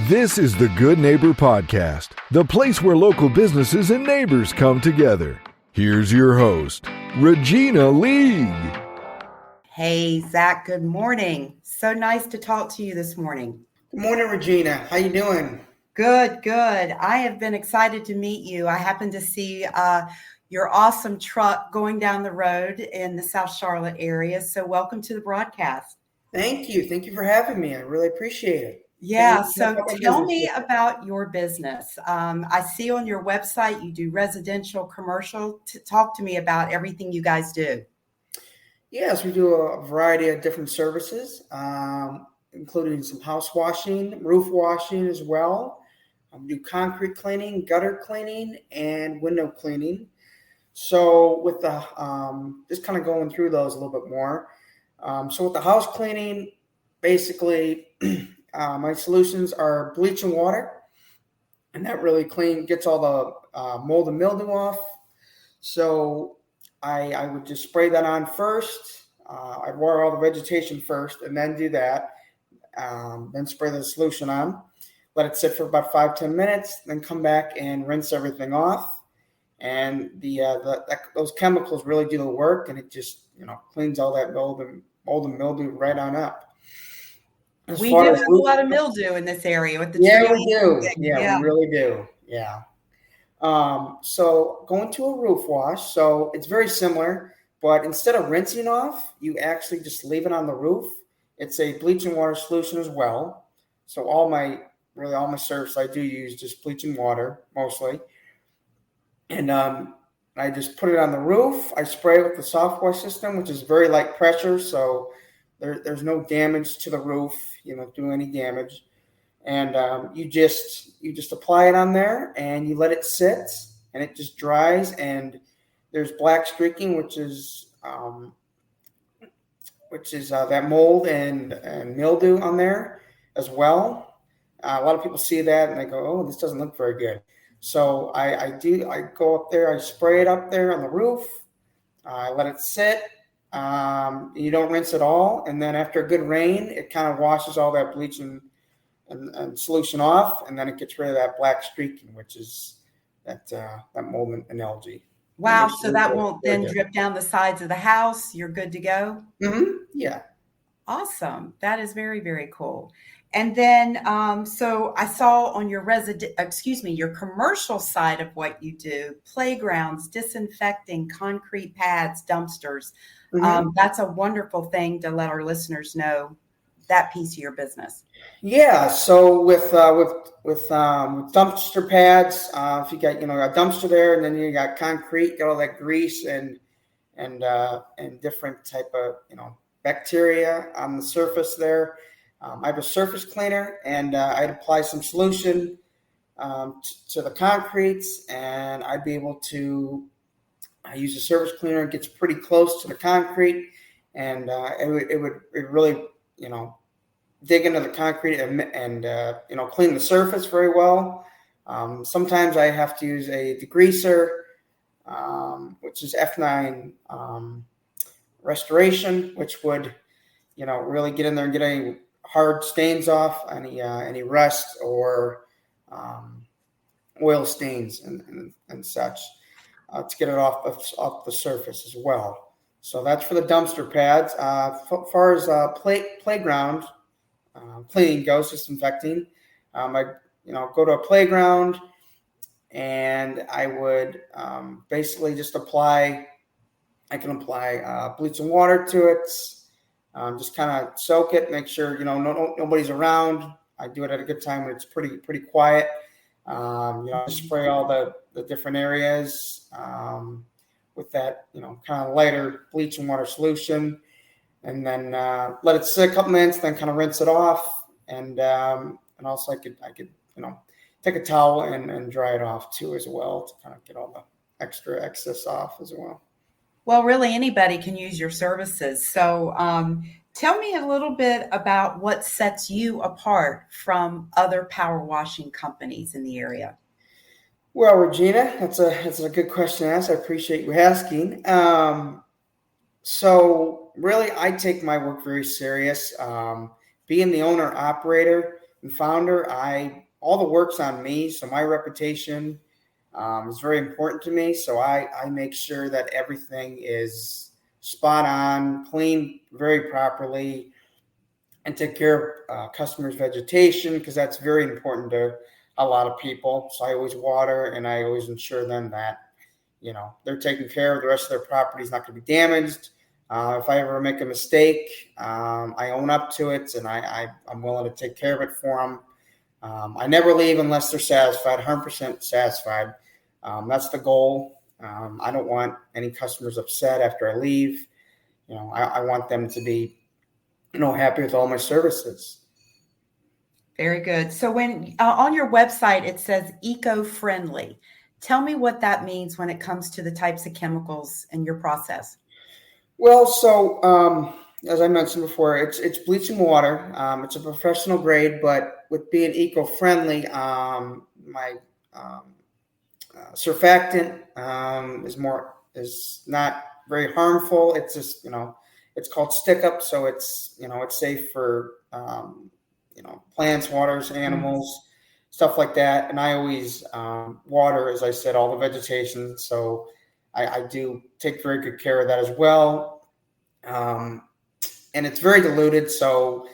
This is the Good Neighbor Podcast, the place where local businesses and neighbors come together. Here's your host, Regina League. Hey, Zach, good morning. So nice to talk to you this morning. Good morning, Regina. How you doing? Good. I have been excited to meet you. I happened to see your awesome truck going down the road in the South Charlotte area. So welcome to the broadcast. Thank you. Thank you for having me. I really appreciate it. Yeah. So tell me about your business. I see on your website you do residential, commercial. Talk to me about everything you guys do. Yes, we do a variety of different services, including some house washing, roof washing as well. We do concrete cleaning, gutter cleaning, and window cleaning. So with the just kind of going through those a little bit more. So with the house cleaning, basically, my solutions are bleach and water, and that really gets all the mold and mildew off. So I would just spray that on first. I'd water all the vegetation first and then do that. Then spray the solution on. Let it sit for about 5-10 minutes. Then come back and rinse everything off. And those chemicals really do the work, and it just cleans all that mold and mildew right on up. We do have a lot of mildew in this area with the trees. Yeah, we do. Yeah, we really do. Yeah. So going to a roof wash, so it's very similar, but instead of rinsing off, you actually just leave it on the roof. It's a bleach and water solution as well. So all my service I do use just bleach and water mostly. And I just put it on the roof. I spray it with the soft wash system, which is very light pressure, so there's no damage to the roof, do any damage. And you just apply it on there and you let it sit and it just dries. And there's black streaking, which is that mold and mildew on there as well. A lot of people see that and they go, "Oh, this doesn't look very good." So I go up there, I spray it up there on the roof. I let it sit. You don't rinse it all. And then after a good rain, it kind of washes all that bleach and solution off, and then it gets rid of that black streaking, which is that mold and algae. Wow! So that won't then drip down the sides of the house. You're good to go. Mm-hmm. Yeah. Awesome. That is very, very cool. And then, so I saw on your your commercial side of what you do: playgrounds, disinfecting, concrete pads, dumpsters. Mm-hmm. That's a wonderful thing to let our listeners know that piece of your business. Yeah. So with dumpster pads, if you got a dumpster there, and then you got concrete, got all that grease and different type of bacteria on the surface there. I have a surface cleaner, and I'd apply some solution to the concretes, and I'd be able to use a surface cleaner. It gets pretty close to the concrete, and it would really dig into the concrete and clean the surface very well. Sometimes I have to use a degreaser, which is F9 restoration, which would really get in there and get any hard stains off, any rust or oil stains and such, to get it off the surface as well. So that's for the dumpster pads. As far as playground cleaning goes, disinfecting, I go to a playground and I would basically just apply. I can apply bleach and water to it. Just kind of soak it, make sure nobody's around. I do it at a good time when it's pretty quiet. Spray all the different areas with that kind of lighter bleach and water solution, and then let it sit a couple minutes. Then kind of rinse it off, and also I could take a towel and dry it off too as well to kind of get all the extra excess off as well. Well, really, anybody can use your services. So tell me a little bit about what sets you apart from other power washing companies in the area. Well, Regina, that's a good question to ask. I appreciate you asking. So really, I take my work very serious. Being the owner operator, and founder, all the work's on me. So my reputation is very important to me. So I make sure that everything is spot on, cleaned very properly, and take care of customers' vegetation, because that's very important to a lot of people. So I always water, and I always ensure them that, they're taken care of. The rest of their property is not going to be damaged. If I ever make a mistake, I own up to it, and I'm willing to take care of it for them. I never leave unless they're satisfied, 100% satisfied. That's the goal. I don't want any customers upset after I leave. I want them to be, happy with all my services. Very good. So when on your website, it says eco-friendly. Tell me what that means when it comes to the types of chemicals in your process. Well, so as I mentioned before, it's bleaching water. It's a professional grade, but with being eco-friendly, my surfactant is not very harmful. It's just it's called stick up, so it's safe for plants, waters, animals, stuff like that. And I always water, as I said, all the vegetation. So I do take very good care of that as well. And it's very diluted. So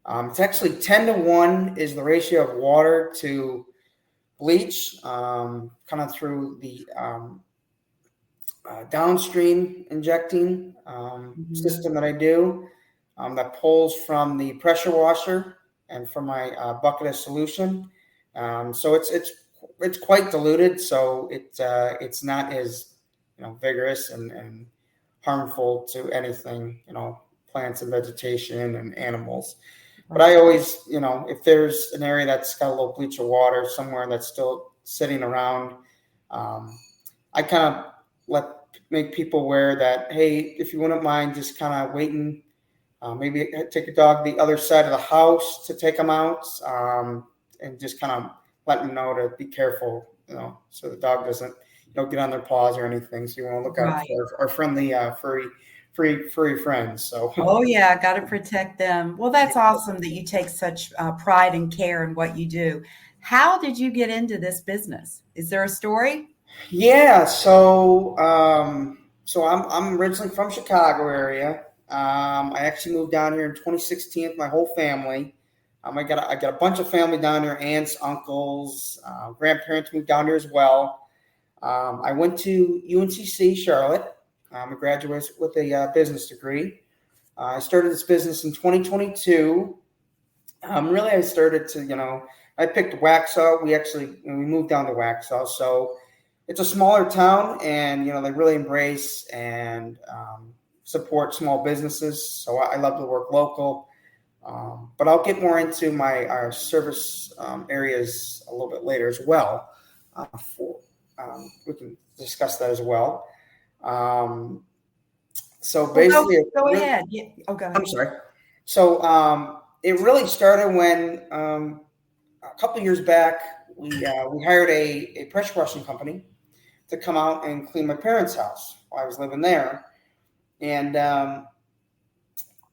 it's actually 10-1 is the ratio of water to bleach, kind of through the downstream injecting system that I do, that pulls from the pressure washer and from my bucket of solution. So it's quite diluted. So it's not as vigorous and harmful to anything, plants and vegetation and animals. But I always, if there's an area that's got a little bleach or water somewhere that's still sitting around, I kind of make people aware that, hey, if you wouldn't mind just kind of waiting, maybe take a dog the other side of the house to take them out, and just kind of let them know to be careful, so the dog doesn't, get on their paws or anything. So you want to look out for our friendly, furry friends. So. Oh yeah, got to protect them. Well, that's awesome that you take such pride and care in what you do. How did you get into this business? Is there a story? Yeah, so I'm originally from Chicago area. I actually moved down here in 2016 with my whole family. I got a bunch of family down here, aunts, uncles, grandparents moved down here as well. I went to UNCC Charlotte. I graduated with a business degree. I started this business in 2022. Really, I started to, I picked Waxhaw. We moved down to Waxhaw. So it's a smaller town, and, they really embrace and support small businesses. So I love to work local. But I'll get more into our service areas a little bit later as well. We can discuss that as well. So basically, go ahead. Yeah. Oh, go ahead. I'm sorry. So it really started when a couple of years back we hired a pressure washing company to come out and clean my parents' house while I was living there, and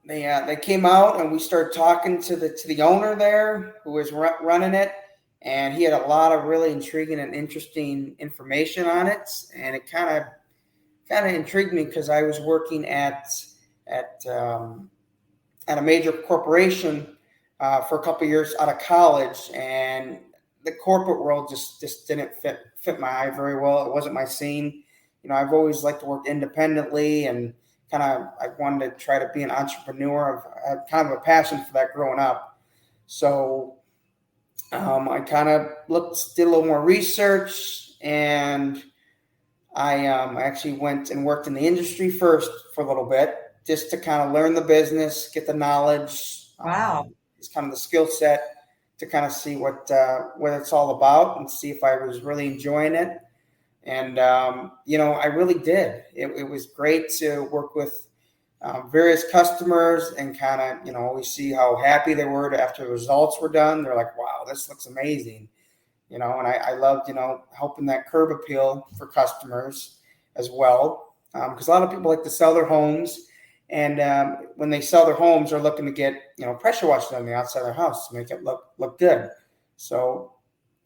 they came out, and we started talking to the owner there who was running it. And he had a lot of really intriguing and interesting information on it, and it kind of intrigued me because I was working at a major corporation for a couple of years out of college, and the corporate world just didn't fit my eye very well. It wasn't my scene. I've always liked to work independently, and I wanted to try to be an entrepreneur. I had kind of a passion for that growing up, so. I kind of did a little more research, and I actually went and worked in the industry first for a little bit, just to kind of learn the business, get the knowledge. Wow. It's kind of the skill set to kind of see what it's all about and see if I was really enjoying it. And, I really did. It was great to work with various customers and kind of, always see how happy they were after the results were done. They're like, wow, this looks amazing. And I loved, helping that curb appeal for customers as well. Because a lot of people like to sell their homes And when they sell their homes, they're looking to get, pressure wash done on the outside of their house to make it look good. So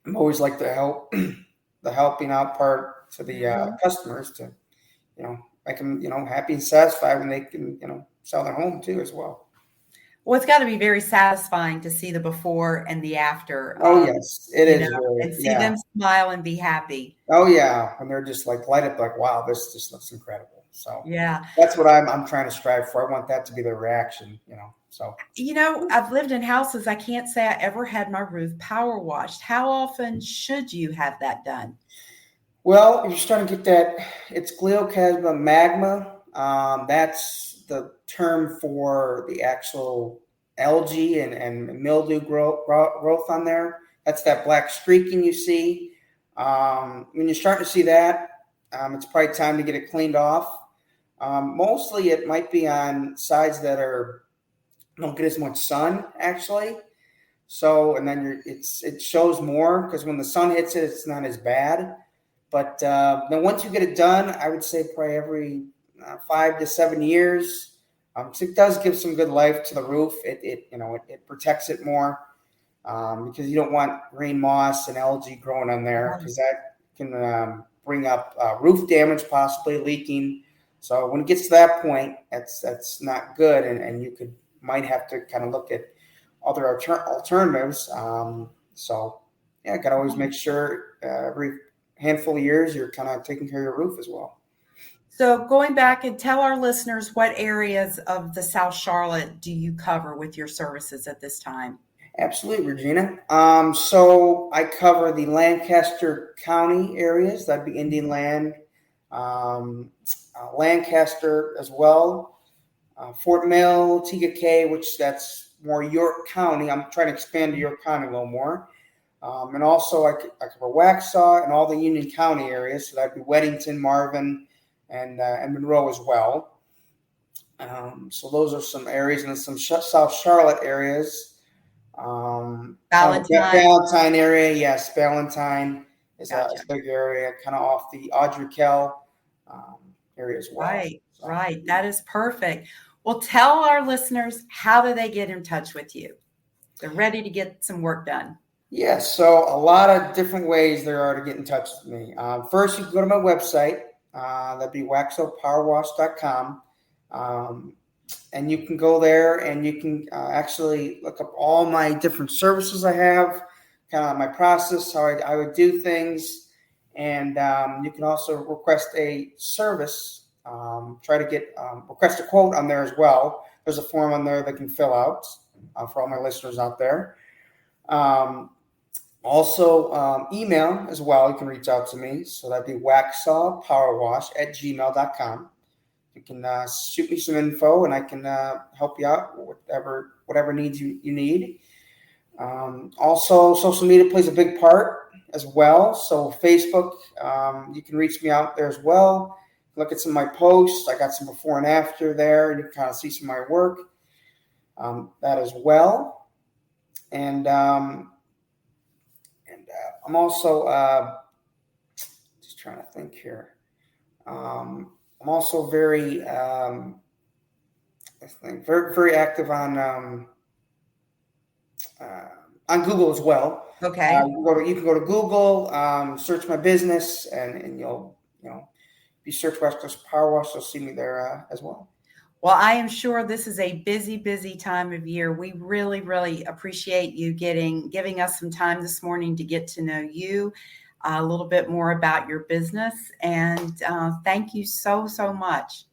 I'm always like to help the helping out part to the customers to, make them, happy and satisfied when they can, sell their home too as well. Well, it's got to be very satisfying to see the before and the after. Oh, yes, it is. Really, and see them smile and be happy. Oh, yeah. And they're just like light up like, wow, this just looks incredible. So yeah, that's what I'm trying to strive for. I want that to be their reaction, so. I've lived in houses. I can't say I ever had my roof power washed. How often should you have that done? Well, if you're starting to get that, it's gliochasma magma. That's the term for the actual algae and mildew growth on there. That's that black streaking you see. When you're starting to see that, it's probably time to get it cleaned off. Mostly it might be on sides that don't get as much sun actually. So, and then it shows more because when the sun hits it, it's not as bad. But then once you get it done, I would say probably every 5 to 7 years. So it does give some good life to the roof. It protects it more because you don't want green moss and algae growing on there because that can bring up roof damage, possibly leaking. So when it gets to that point, that's not good, and you might have to kind of look at other alternatives. So yeah, got to always make sure every handful of years you're kind of taking care of your roof as well. So going back and tell our listeners what areas of the South Charlotte do you cover with your services at this time? Absolutely, Regina. So I cover the Lancaster County areas. That'd be Indian Land, Lancaster as well, Fort Mill, TKK, which that's more York County. I'm trying to expand to York County a little more. And also I cover Waxhaw and all the Union County areas. So that'd be Weddington, Marvin, and Monroe as well. So those are some areas, and some South Charlotte areas. Valentine area, yes. Valentine is a big area, kind of off the Audrey Kell area as well. Right. That is perfect. Well, tell our listeners, how do they get in touch with you? They're ready to get some work done. Yes, so a lot of different ways there are to get in touch with me. First, you can go to my website. That'd be waxhawpowerwash.com. And you can go there and you can actually look up all my different services I have, kind of my process, how I would do things. And you can also request a service, try to get request a quote on there as well. There's a form on there that can fill out for all my listeners out there. Also, email as well. You can reach out to me. So that'd be waxhawpowerwash@gmail.com. You can shoot me some info, and I can help you out with whatever needs you need. Also, social media plays a big part as well. So Facebook, you can reach me out there as well. Look at some of my posts. I got some before and after there, and you can kind of see some of my work. That as well. And I'm also just trying to think here. I'm also very very active on Google as well. Okay. You can go to Google, search my business, and you'll if you search Waxhaw PowerWash, you'll see me there as well. Well, I am sure this is a busy, busy time of year. We really, really appreciate you giving us some time this morning to get to know you a little bit more about your business. And thank you so, so much.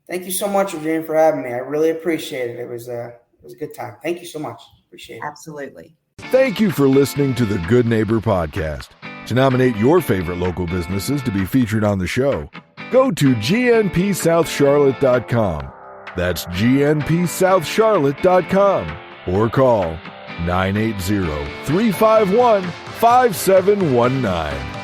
Thank you so much, Regina, for having me. I really appreciate it. It was a good time. Thank you so much. Appreciate it. Absolutely. Thank you for listening to the Good Neighbor Podcast. To nominate your favorite local businesses to be featured on the show, go to gnpsouthcharlotte.com. That's gnpsouthcharlotte.com or call 980-351-5719.